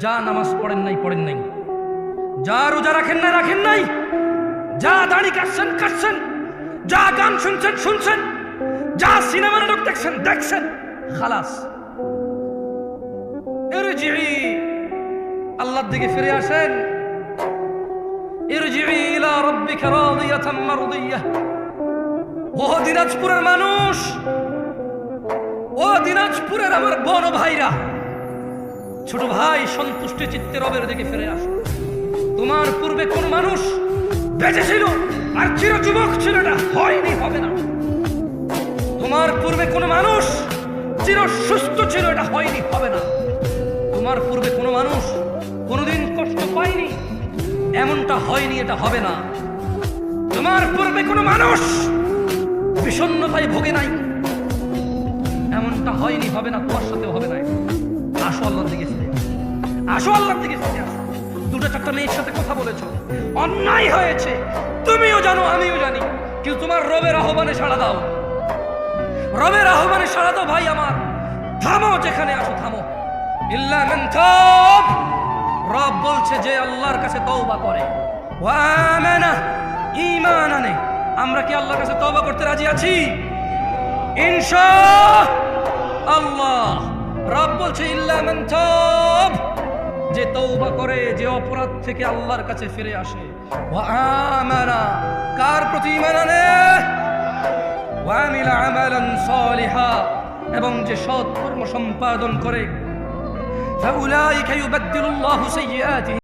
যা নামাজ পড়েন নাই, যা রোজা রাখেন নাই, যা দাড়ি কাটছেন, যা গান শুনছেন, যা সিনেমা নাটক দেখছেন, খালাস। ইরজিই, আল্লাহর দিকে ফিরে আসেন। ইরজিই ইলা রাব্বিকা রাদিয়াতাম মারদিয়াহ। ও দিনাজপুরের মানুষ, ও দিনাজপুরের আমার বোন ভাইরা, ছোট ভাই, সন্তুষ্ট চিত্তে রবের দিকে ফিরে আসো। তোমার পূর্বে কোন মানুষ বেঁচে ছিল আর চির যুবক ছিল, এটা হয়নি, হবে না। তোমার পূর্বে কোন মানুষ চির সুস্থ ছিল, এটা হয়নি, হবে না। তোমার পূর্বে কোন মানুষ কোনদিন কষ্ট পায়নি, এমনটা হয়নি, এটা হবে না। তোমার পূর্বে কোন মানুষ বিষণ্ণতায় ভোগে নাই, এমনটা হয়নি, হবে না, তোমার সাথেও হবে না। আসো আল্লাহর দিকে ফিরে আসো, আল্লাহর দিকে ফিরে আসো। দুটো চারটা মেয়ের সাথে কথা বলেছ, অন্যায় হয়েছে, তুমিও জানো আমিও জানি, কিন্তু তোমার রবের আহ্বানে সাড়া দাও, রবের আহ্বানে সাড়া দাও। ভাই আমার, থামো, যেখানে আছো থামো। ইল্লা মান তাব, রব বলছে যে আল্লাহর কাছে তওবা করে, ওয়া আমানা, ঈমান আনে। আমরা কি আল্লাহর কাছে তওবা করতে রাজি আছি? ইনশাআল্লাহ। রব বলছে ইল্লা মান তাব, যে তওবা করে, যে অপরাধ থেকে আল্লাহর কাছে ফিরে আসে। ওয়া আমানা, কার প্রতি ঈমান আনে? ওয়া আমিলা আমালান সালিহা, এবং যে সৎ কর্ম সম্পাদন করে। ফাউলাইকা ইউবাদদিলুল্লাহু সাইয়্যাতিহিম